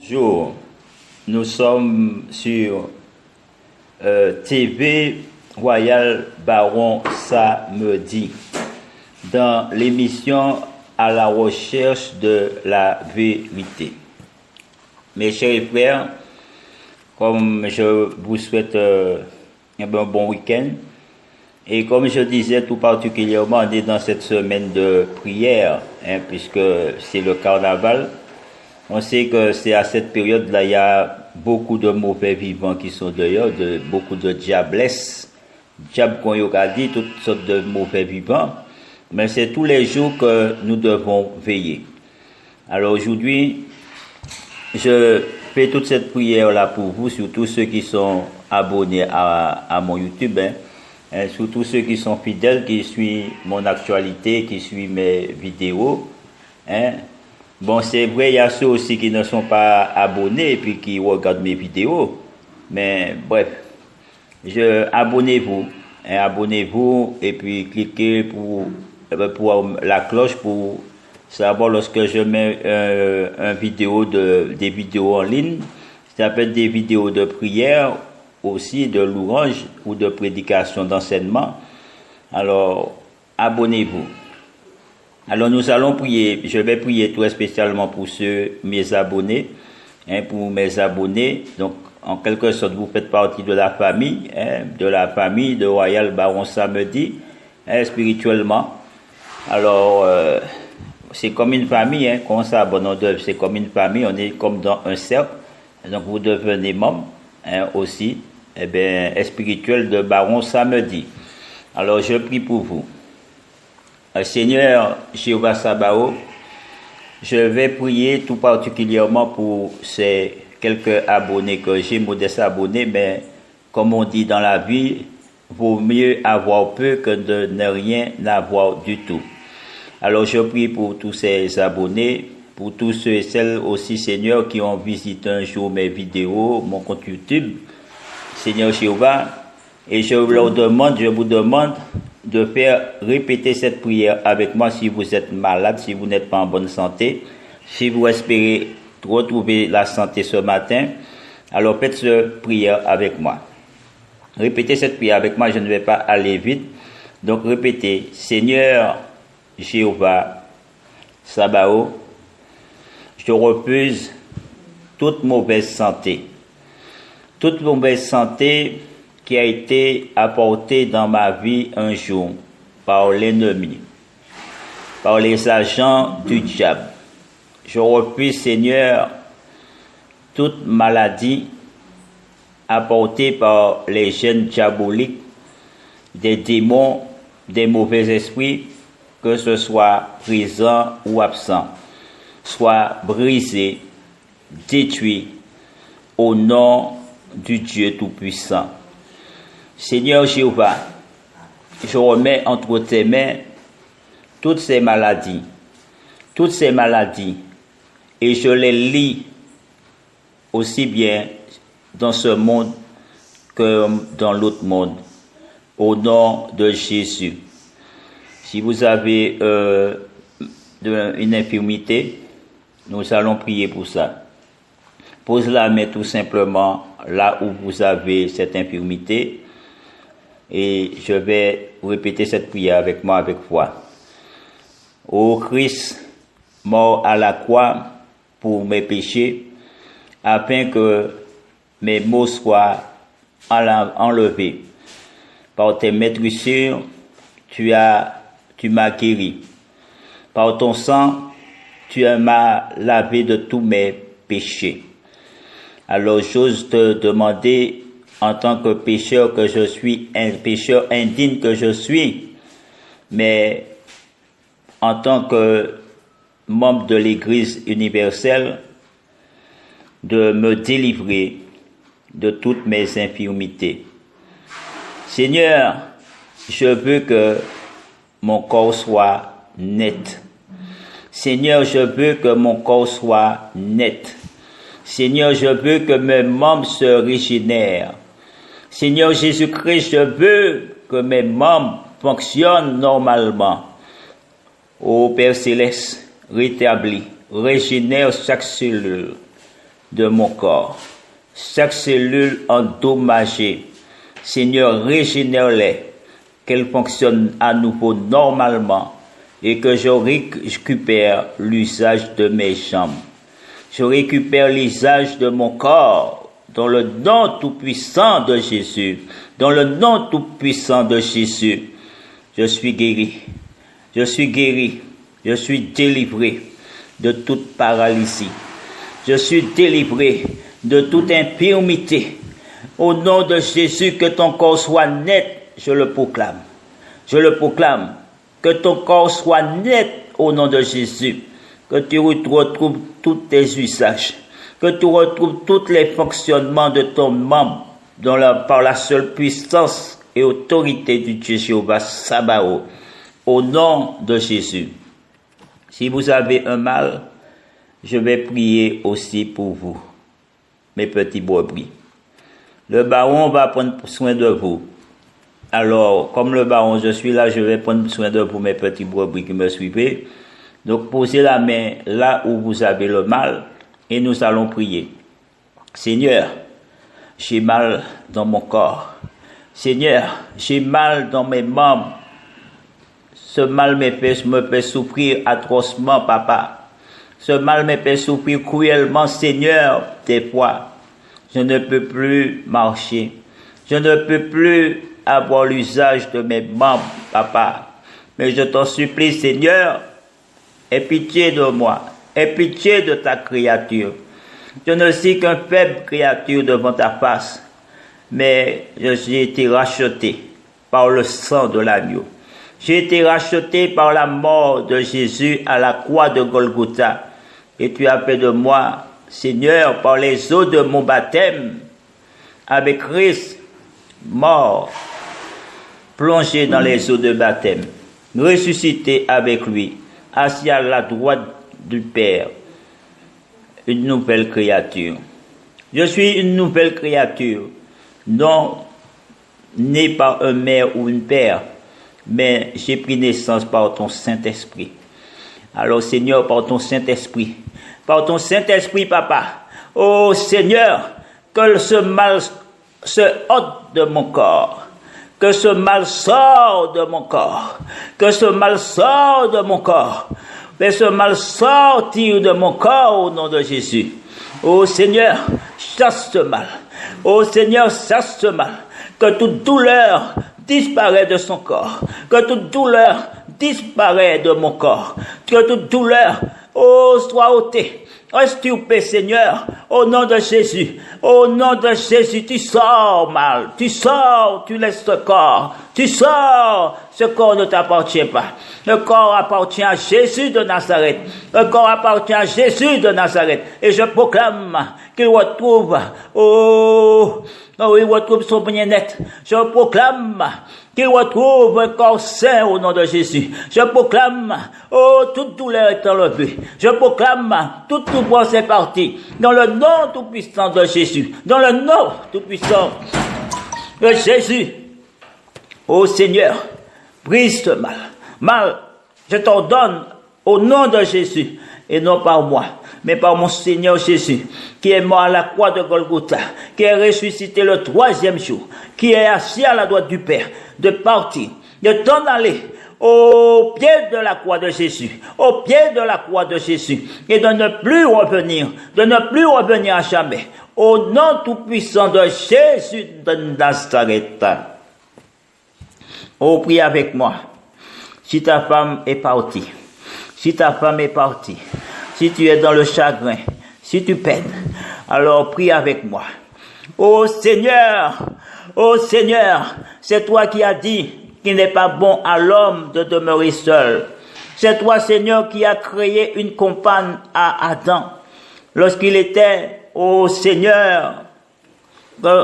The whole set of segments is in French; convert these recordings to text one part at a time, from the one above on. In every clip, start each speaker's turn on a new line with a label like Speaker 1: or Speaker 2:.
Speaker 1: Bonjour, nous sommes sur TV Royal Baron Samedi dans l'émission À la recherche de la vérité. Mes chers frères, comme je vous souhaite un bon week-end, et comme je disais tout particulièrement, on est dans cette semaine de prière, puisque c'est le carnaval. On sait que c'est à cette période-là, il y a beaucoup de mauvais vivants qui sont dehors, beaucoup de diablesses, diable qu'on y a dit, toutes sortes de mauvais vivants. Mais c'est tous les jours que nous devons veiller. Alors aujourd'hui, je fais toute cette prière-là pour vous, surtout ceux qui sont abonnés à mon YouTube, surtout ceux qui sont fidèles, qui suivent mon actualité, qui suivent mes vidéos. Bon, c'est vrai, il y a ceux aussi qui ne sont pas abonnés et puis qui regardent mes vidéos. Mais bref, abonnez-vous. Abonnez-vous et puis cliquez pour la cloche pour savoir lorsque je mets des vidéos en ligne. Ça peut être des vidéos de prière, aussi de louange ou de prédication, d'enseignement. Alors, abonnez-vous. Alors nous allons prier, je vais prier tout spécialement pour mes abonnés, pour mes abonnés. Donc en quelque sorte vous faites partie de la famille de Royal Baron Samedi, spirituellement. Alors c'est comme une famille, quand on s'abonne en d'œuvre, c'est comme une famille, on est comme dans un cercle. Donc vous devenez membre aussi, spirituel de Baron Samedi. Alors je prie pour vous. Seigneur Jéhovah Sabaoth, je vais prier tout particulièrement pour ces quelques abonnés que j'ai, modestes abonnés, mais comme on dit dans la vie, vaut mieux avoir peu que de ne rien avoir du tout. Alors je prie pour tous ces abonnés, pour tous ceux et celles aussi, Seigneur, qui ont visité un jour mes vidéos, mon compte YouTube, Seigneur Jéhovah, et je vous demande de faire répéter cette prière avec moi si vous êtes malade, si vous n'êtes pas en bonne santé, si vous espérez retrouver la santé ce matin, alors faites cette prière avec moi. Répétez cette prière avec moi, je ne vais pas aller vite. Donc répétez, Seigneur Jéhovah Sabaoth, je refuse toute mauvaise santé. Toute mauvaise santé qui a été apporté dans ma vie un jour par l'ennemi, par les agents du diable. Je refuse, Seigneur, toute maladie apportée par les gènes diaboliques, des démons, des mauvais esprits, que ce soit présent ou absent, soit brisé, détruit au nom du Dieu Tout-Puissant. Seigneur Jéhovah, je remets entre tes mains toutes ces maladies, et je les lis aussi bien dans ce monde que dans l'autre monde, au nom de Jésus. Si vous avez une infirmité, nous allons prier pour ça. Pose la main tout simplement là où vous avez cette infirmité, et je vais répéter cette prière avec moi avec foi. Ô Christ, mort à la croix pour mes péchés, afin que mes maux soient enlevés. Par tes meurtrissures, tu m'as guéri. Par ton sang, tu m'as lavé de tous mes péchés. Alors j'ose te demander, en tant que pécheur que je suis, un pécheur indigne que je suis, mais en tant que membre de l'Église universelle, de me délivrer de toutes mes infirmités. Seigneur, je veux que mon corps soit net. Seigneur, je veux que mon corps soit net. Seigneur, je veux que mes membres se régénèrent. Seigneur Jésus-Christ, je veux que mes membres fonctionnent normalement. Ô Père Céleste, rétablis, régénère chaque cellule de mon corps. Chaque cellule endommagée, Seigneur, régénère-les, qu'elles fonctionnent à nouveau normalement et que je récupère l'usage de mes jambes. Je récupère l'usage de mon corps dans le nom tout-puissant de Jésus. Dans le nom tout-puissant de Jésus, je suis guéri. Je suis guéri. Je suis délivré de toute paralysie. Je suis délivré de toute infirmité. Au nom de Jésus, que ton corps soit net, je le proclame. Je le proclame. Que ton corps soit net au nom de Jésus. Que tu retrouves tous tes usages. Que tu retrouves tous les fonctionnements de ton membre par la seule puissance et autorité du Dieu Jéhovah Sabaoth. Au nom de Jésus. Si vous avez un mal, je vais prier aussi pour vous, mes petits brebis. Le baron va prendre soin de vous. Alors, comme le baron, je suis là, je vais prendre soin de vous, mes petits brebis qui me suivez. Donc, posez la main là où vous avez le mal et nous allons prier. Seigneur, j'ai mal dans mon corps. Seigneur, j'ai mal dans mes membres. Ce mal me fait souffrir atrocement, papa. Ce mal me fait souffrir cruellement, Seigneur, des fois. Je ne peux plus marcher. Je ne peux plus avoir l'usage de mes membres, papa. Mais je t'en supplie, Seigneur, aie pitié de moi. Aie pitié de ta créature. Je ne suis qu'une faible créature devant ta face. Mais j'ai été racheté par le sang de l'agneau. J'ai été racheté par la mort de Jésus à la croix de Golgotha. Et tu as fait de moi, Seigneur, par les eaux de mon baptême, avec Christ, mort, plongé dans les eaux de baptême, ressuscité avec lui, assis à la droite du Père, une nouvelle créature. Je suis une nouvelle créature, non née par un mère ou une père, mais j'ai pris naissance par ton Saint-Esprit. Alors Seigneur, par ton Saint-Esprit, papa, oh Seigneur, que ce mal se ôte de mon corps, que ce mal sort de mon corps, que ce mal sort de mon corps, fais ce mal sortir de mon corps au nom de Jésus. Oh Seigneur, chasse ce mal. Oh Seigneur, chasse ce mal. Que toute douleur disparaît de son corps. Que toute douleur disparaît de mon corps. Que toute douleur, soit ôtée. Extirpée, Seigneur, au nom de Jésus. Au nom de Jésus, tu sors mal. Tu sors, tu laisses ce corps. Tu sors, ce corps ne t'appartient pas. Le corps appartient à Jésus de Nazareth. Le corps appartient à Jésus de Nazareth. Et je proclame qu'il retrouve, il retrouve son bien-être. Je proclame qu'il retrouve un corps sain au nom de Jésus. Je proclame, toute douleur est enlevée. Je proclame, toute souffrance est partie. Dans le nom tout-puissant de Jésus. Dans le nom tout-puissant de Jésus. Ô Seigneur, brise ce mal. Mal, je t'ordonne au nom de Jésus. Et non par moi, mais par mon Seigneur Jésus, qui est mort à la croix de Golgotha, qui est ressuscité le 3e jour, qui est assis à la droite du Père, de partir, de t'en aller au pied de la croix de Jésus, au pied de la croix de Jésus, et de ne plus revenir à jamais, au nom tout-puissant de Jésus de Nazareth. Oh, prie avec moi. Si ta femme est partie, si tu es dans le chagrin, si tu peines, alors prie avec moi. Oh Seigneur, c'est toi qui as dit qu'il n'est pas bon à l'homme de demeurer seul. C'est toi, Seigneur, qui as créé une compagne à Adam. Lorsqu'il était, oh Seigneur,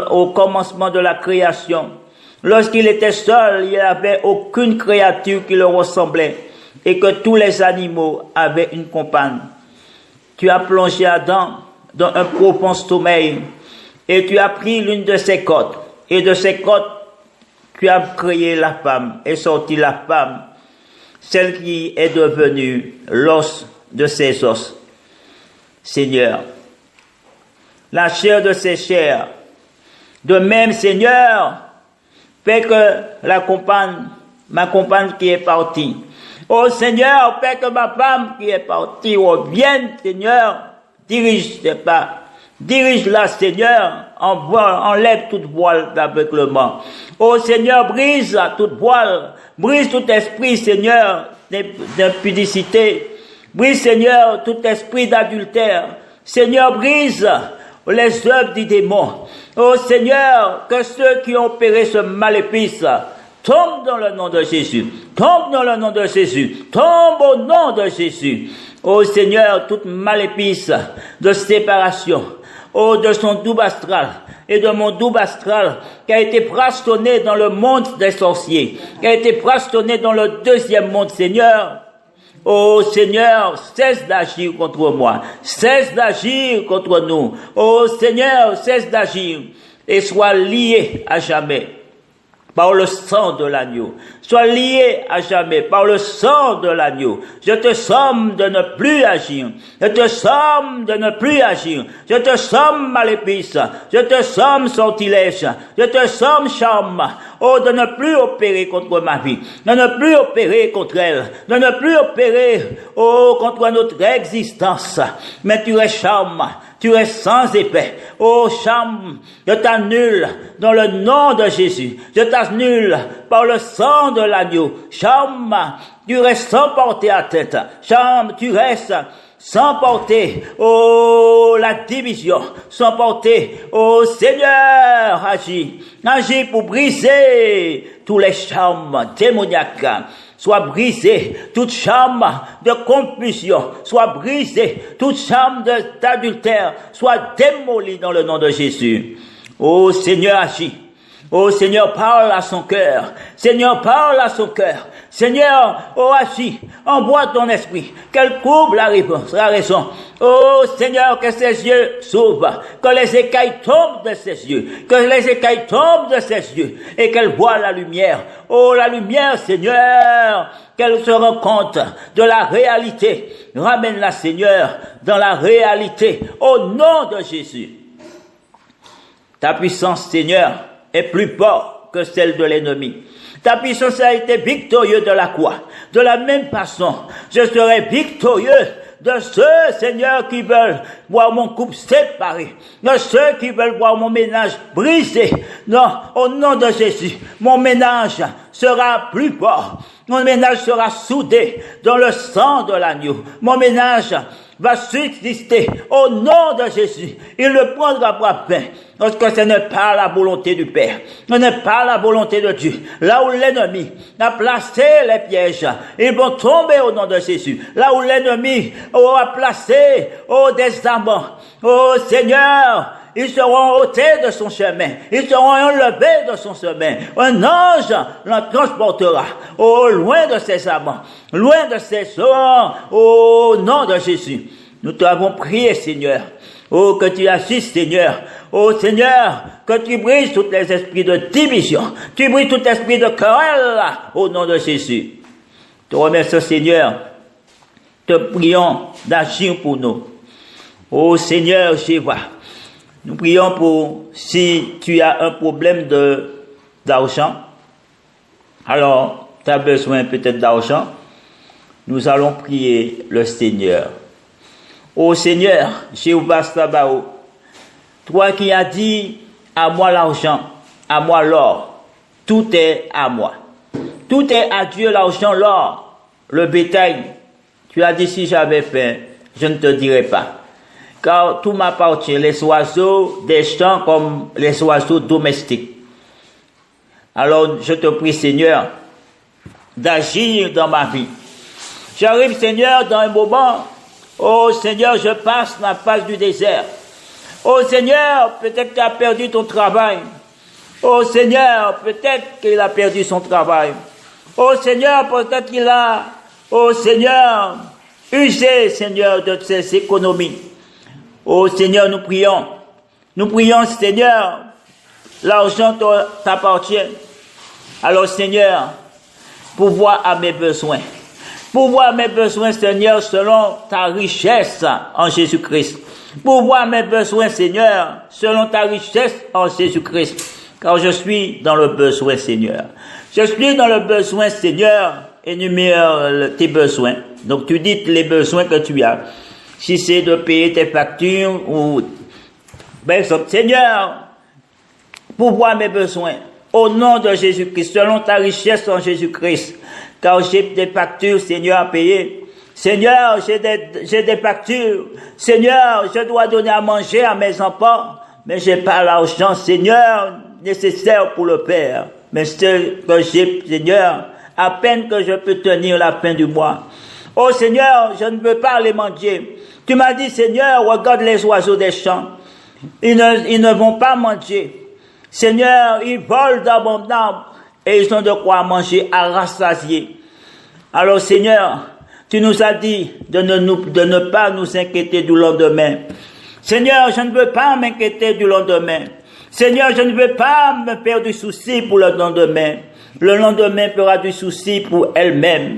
Speaker 1: au commencement de la création, lorsqu'il était seul, il n'y avait aucune créature qui le ressemblait et que tous les animaux avaient une compagne. Tu as plongé Adam dans un profond sommeil et tu as pris l'une de ses côtes et de ses côtes tu as créé la femme et sorti la femme, celle qui est devenue l'os de ses os. Seigneur, la chair de ses chairs. De même, Seigneur, fais que ma compagne qui est partie. Oh Seigneur, fais que ma femme qui est partie revienne, Seigneur, dirige ses pas. Dirige-la, Seigneur, enlève toute voile d'aveuglement. Oh Seigneur, brise toute voile, brise tout esprit, Seigneur, d'impudicité. Brise, Seigneur, tout esprit d'adultère. Seigneur, brise les œuvres du démon. Oh Seigneur, que ceux qui ont opéré ce maléfice tombent dans le nom de Jésus. Tombe dans le nom de Jésus. Tombe au nom de Jésus. Oh Seigneur, toute maléfice de séparation, oh de son double astral et de mon double astral qui a été frastonné dans le monde des sorciers, qui a été frastonné dans le deuxième monde, Seigneur. Oh Seigneur, cesse d'agir contre moi, cesse d'agir contre nous. Oh Seigneur, cesse d'agir et sois lié à jamais par le sang de l'agneau. Sois lié à jamais par le sang de l'agneau. Je te somme de ne plus agir. Je te somme de ne plus agir. Je te somme maléfice. Je te somme sortilège. Je te somme charme. Oh, de ne plus opérer contre ma vie. De ne plus opérer contre elle. De ne plus opérer, oh, contre notre existence. Mais tu es charme. Tu es sans effet. Oh, charme, je t'annule dans le nom de Jésus. Je t'annule par le sang de l'agneau. Charme, tu restes sans porter à tête. Charme, tu restes sans porter, oh, la division. Sans porter, oh, Seigneur, agis. Agis pour briser tous les charmes démoniaques. Soit brisé toute charme de confusion, soit brisé toute charme d'adultère, soit démoli dans le nom de Jésus. Oh Seigneur, agis. Oh Seigneur, parle à son cœur. Seigneur, parle à son cœur. Seigneur, oh agis, envoie ton esprit, qu'elle couvre la raison. Oh Seigneur, que ses yeux s'ouvrent, que les écailles tombent de ses yeux, que les écailles tombent de ses yeux, et qu'elle voie la lumière. Oh la lumière, Seigneur, qu'elle se rende compte de la réalité. Ramène-la, Seigneur, dans la réalité, au nom de Jésus. Ta puissance, Seigneur, est plus forte que celle de l'ennemi. Ta puissance a été victorieuse de la croix. De la même façon, je serai victorieux de ceux, Seigneur, qui veulent voir mon couple séparé, de ceux qui veulent voir mon ménage brisé. Non, au nom de Jésus, mon ménage sera plus fort. Mon ménage sera soudé dans le sang de l'agneau. Mon ménage va subsister au nom de Jésus. Il ne prendra pas fin parce que ce n'est pas la volonté du Père. Ce n'est pas la volonté de Dieu. Là où l'ennemi a placé les pièges, ils vont tomber au nom de Jésus. Là où l'ennemi a placé des amants, Seigneur, ils seront ôtés de son chemin. Ils seront enlevés de son chemin. Un ange l'en transportera loin de ses amants, loin de ses sorts, au nom de Jésus. Nous t'avons prié, Seigneur. Oh, que tu agisses, Seigneur. Oh, Seigneur, que tu brises tous les esprits de division. Tu brises tout esprit de querelle, au nom de Jésus. Te remercie, Seigneur. Te prions d'agir pour nous. Oh, Seigneur, Jéhovah. Nous prions pour, si tu as un problème d'argent, alors tu as besoin peut-être d'argent, nous allons prier le Seigneur. Ô Seigneur, Jéhovah Sabaoth, toi qui as dit, à moi l'argent, à moi l'or, tout est à moi. Tout est à Dieu, l'argent, l'or, le bétail. Tu as dit, si j'avais faim, je ne te dirais pas. Car tout m'appartient, les oiseaux des champs comme les oiseaux domestiques. Alors, je te prie, Seigneur, d'agir dans ma vie. J'arrive, Seigneur, dans un moment, oh Seigneur, je passe la face du désert. Oh Seigneur, peut-être tu as perdu ton travail. Oh Seigneur, peut-être qu'il a perdu son travail. Oh Seigneur, peut-être qu'il a, oh Seigneur, usé, Seigneur, de ses économies. Oh Seigneur, nous prions, Seigneur, l'argent t'appartient. Alors Seigneur, pourvoir à mes besoins. Pourvoir à mes besoins, Seigneur, selon ta richesse en Jésus-Christ. Pourvoir mes besoins, Seigneur, selon ta richesse en Jésus-Christ. Car je suis dans le besoin, Seigneur. Je suis dans le besoin, Seigneur. Énumère tes besoins. Donc tu dis les besoins que tu as. Si c'est de payer tes factures ou... Par exemple, Seigneur, pourvoir mes besoins. Au nom de Jésus-Christ, selon ta richesse en Jésus-Christ. Car j'ai des factures, Seigneur, à payer. Seigneur, j'ai des factures. Seigneur, je dois donner à manger à mes enfants. Mais j'ai pas l'argent, Seigneur, nécessaire pour le Père. Mais ce que j'ai, Seigneur, à peine que je peux tenir la fin du mois. Oh Seigneur, je ne veux pas les manger. Tu m'as dit, Seigneur, regarde les oiseaux des champs. Ils ne vont pas manger. Seigneur, ils volent d'abondance et ils ont de quoi manger à rassasier. Alors Seigneur, tu nous as dit de ne pas nous inquiéter du lendemain. Seigneur, je ne veux pas m'inquiéter du lendemain. Seigneur, je ne veux pas me faire du souci pour le lendemain. Le lendemain fera du souci pour elle-même.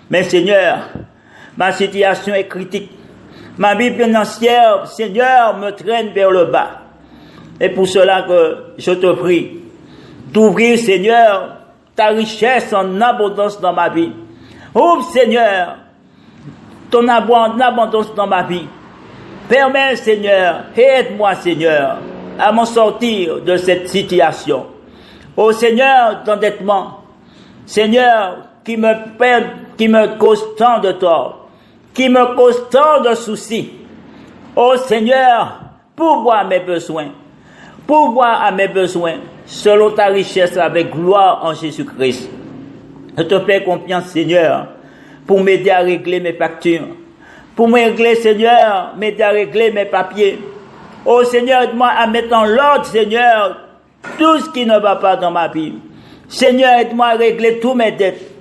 Speaker 1: Mais Seigneur, ma situation est critique. Ma vie financière, Seigneur, me traîne vers le bas. Et pour cela que je te prie d'ouvrir, Seigneur, ta richesse en abondance dans ma vie. Ouvre, Seigneur, ton abondance dans ma vie. Permets, Seigneur, et aide-moi, Seigneur, à m'en sortir de cette situation. Ô Seigneur d'endettement, Seigneur, qui me cause tant de tort, qui me cause tant de soucis. Ô Seigneur, pourvoir mes besoins, pourvoir à mes besoins, selon ta richesse avec gloire en Jésus-Christ. Je te fais confiance, Seigneur, pour m'aider à régler mes factures, pour m'aider, Seigneur, m'aider à régler mes papiers. Oh Seigneur, aide-moi à mettre en ordre, Seigneur, tout ce qui ne va pas dans ma vie. Seigneur, aide-moi à régler tous mes dettes,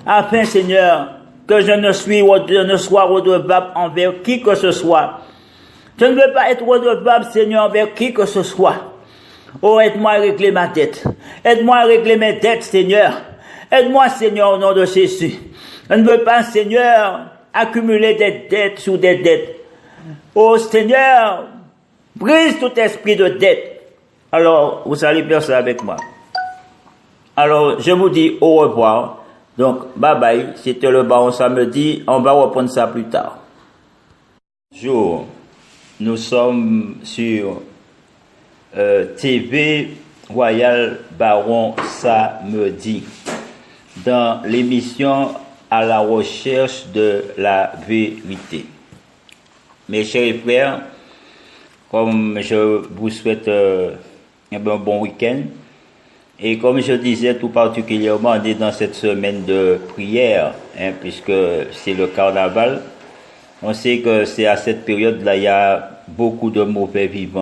Speaker 1: afin, Seigneur, que je ne sois redevable envers qui que ce soit. Je ne veux pas être redevable, Seigneur, envers qui que ce soit. Oh, aide-moi à régler ma dette. Aide-moi à régler mes dettes, Seigneur. Aide-moi, Seigneur, au nom de Jésus. Je ne veux pas, Seigneur, accumuler des dettes sur des dettes. Oh, Seigneur, brise tout esprit de dette. Alors, vous allez faire ça avec moi. Alors, je vous dis au revoir. Donc, bye bye. C'était le baron samedi. On va reprendre ça plus tard. Bonjour. Nous sommes sur TV Royal Baron Samedi dans l'émission À la recherche de la vérité. Mes chers frères, comme je vous souhaite un bon week-end, et comme je disais tout particulièrement, on est dans cette semaine de prière, puisque c'est le carnaval. On sait que c'est à cette période-là, il y a beaucoup de mauvais vivants.